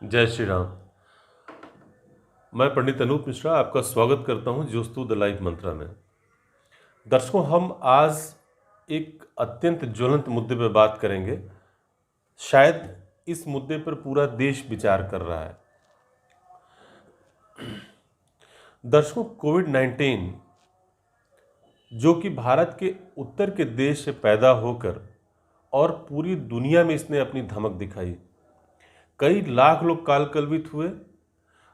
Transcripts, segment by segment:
जय श्री राम। मैं पंडित अनूप मिश्रा आपका स्वागत करता हूं जोस्तु द लाइफ मंत्रा में। दर्शकों, हम आज एक अत्यंत ज्वलंत मुद्दे पर बात करेंगे। शायद इस मुद्दे पर पूरा देश विचार कर रहा है। दर्शकों, कोविड-19 जो कि भारत के उत्तर के देश से पैदा होकर और पूरी दुनिया में इसने अपनी धमक दिखाई। कई लाख लोग कालकलवित हुए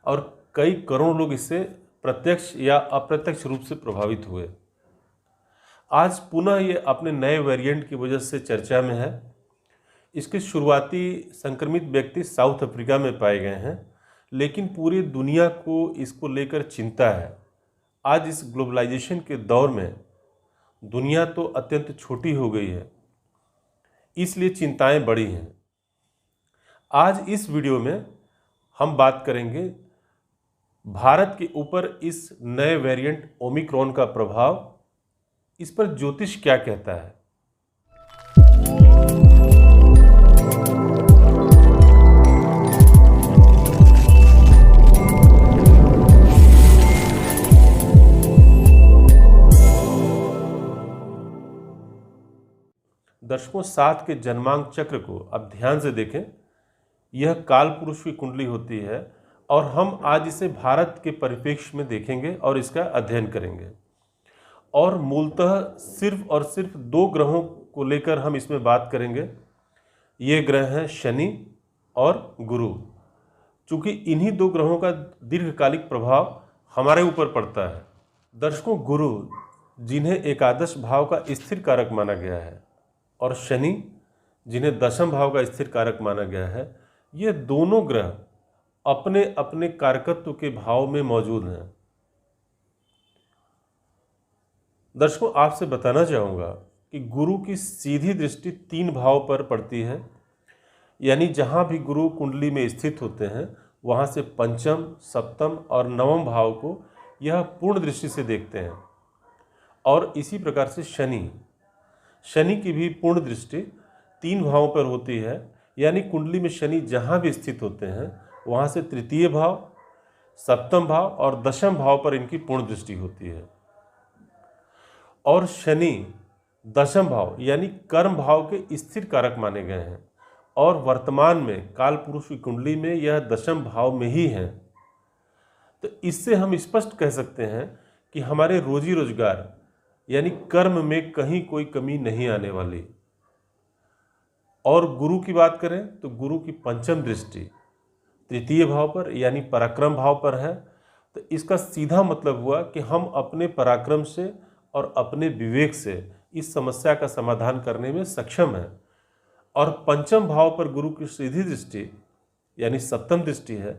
और कई करोड़ लोग इससे प्रत्यक्ष या अप्रत्यक्ष रूप से प्रभावित हुए। आज पुनः ये अपने नए वेरिएंट की वजह से चर्चा में है। इसके शुरुआती संक्रमित व्यक्ति साउथ अफ्रीका में पाए गए हैं, लेकिन पूरी दुनिया को इसको लेकर चिंता है। आज इस ग्लोबलाइजेशन के दौर में दुनिया तो अत्यंत छोटी हो गई है, इसलिए चिंताएं बढ़ी हैं। आज इस वीडियो में हम बात करेंगे भारत के ऊपर इस नए वेरिएंट ओमिक्रॉन का प्रभाव, इस पर ज्योतिष क्या कहता है। दर्शकों, 7 के जन्मांक चक्र को अब ध्यान से देखें। यह काल पुरुष की कुंडली होती है और हम आज इसे भारत के परिप्रेक्ष्य में देखेंगे और इसका अध्ययन करेंगे। और मूलतः सिर्फ और सिर्फ 2 ग्रहों को लेकर हम इसमें बात करेंगे। ये ग्रह हैं शनि और गुरु। चूँकि इन्हीं 2 ग्रहों का दीर्घकालिक प्रभाव हमारे ऊपर पड़ता है। दर्शकों, गुरु जिन्हें एकादश भाव का स्थिर कारक माना गया है और शनि जिन्हें दशम भाव का स्थिर कारक माना गया है, ये दोनों ग्रह अपने अपने कारकत्व के भाव में मौजूद हैं। दर्शकों, आपसे बताना चाहूँगा कि गुरु की सीधी दृष्टि 3 भाव पर पड़ती है, यानी जहाँ भी गुरु कुंडली में स्थित होते हैं वहाँ से पंचम, सप्तम और नवम भाव को यह पूर्ण दृष्टि से देखते हैं। और इसी प्रकार से शनि की भी पूर्ण दृष्टि 3 भावों पर होती है, यानी कुंडली में शनि जहाँ भी स्थित होते हैं वहाँ से तृतीय भाव, सप्तम भाव और दशम भाव पर इनकी पूर्ण दृष्टि होती है। और शनि दशम भाव यानी कर्म भाव के स्थिर कारक माने गए हैं और वर्तमान में काल पुरुष की कुंडली में यह दशम भाव में ही हैं। तो इससे हम स्पष्ट कह सकते हैं कि हमारे रोजी रोजगार यानी कर्म में कहीं कोई कमी नहीं आने वाली। और गुरु की बात करें तो गुरु की पंचम दृष्टि तृतीय भाव पर यानी पराक्रम भाव पर है। तो इसका सीधा मतलब हुआ कि हम अपने पराक्रम से और अपने विवेक से इस समस्या का समाधान करने में सक्षम हैं। और पंचम भाव पर गुरु की सीधी दृष्टि यानी सप्तम दृष्टि है।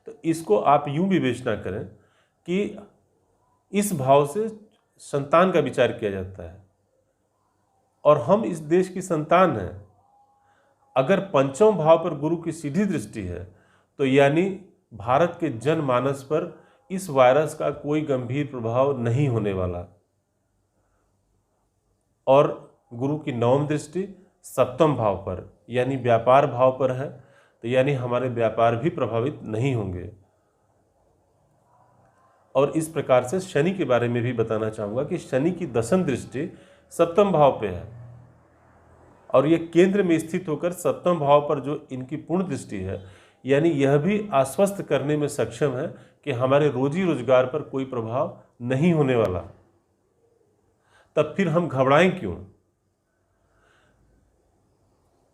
तो इसको आप यूं विवेचना करें कि इस भाव से संतान का विचार किया जाता है और हम इस देश की संतान हैं। अगर पंचम भाव पर गुरु की सीधी दृष्टि है तो यानी भारत के जनमानस पर इस वायरस का कोई गंभीर प्रभाव नहीं होने वाला। और गुरु की नवम दृष्टि सप्तम भाव पर यानी व्यापार भाव पर है, तो यानी हमारे व्यापार भी प्रभावित नहीं होंगे। और इस प्रकार से शनि के बारे में भी बताना चाहूँगा कि शनि की दशम दृष्टि सप्तम भाव पे है और ये केंद्र में स्थित होकर सप्तम भाव पर जो इनकी पूर्ण दृष्टि है, यानी यह भी आश्वस्त करने में सक्षम है कि हमारे रोजी रोजगार पर कोई प्रभाव नहीं होने वाला। तब फिर हम घबराएं क्यों?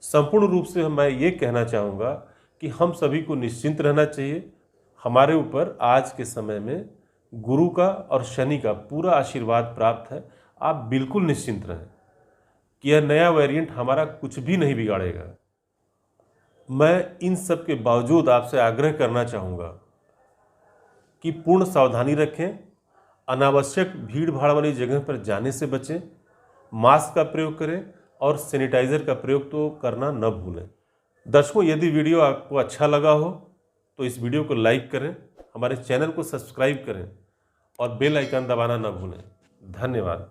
संपूर्ण रूप से मैं ये कहना चाहूँगा कि हम सभी को निश्चिंत रहना चाहिए। हमारे ऊपर आज के समय में गुरु का और शनि का पूरा आशीर्वाद प्राप्त है। आप बिल्कुल निश्चिंत रहें कि यह नया वेरिएंट हमारा कुछ भी नहीं बिगाड़ेगा। मैं इन सब के बावजूद आपसे आग्रह करना चाहूँगा कि पूर्ण सावधानी रखें, अनावश्यक भीड़ भाड़ वाली जगह पर जाने से बचें, मास्क का प्रयोग करें और सैनिटाइज़र का प्रयोग तो करना न भूलें। दर्शकों, यदि वीडियो आपको अच्छा लगा हो तो इस वीडियो को लाइक करें, हमारे चैनल को सब्सक्राइब करें और बेल आइकन दबाना न भूलें। धन्यवाद।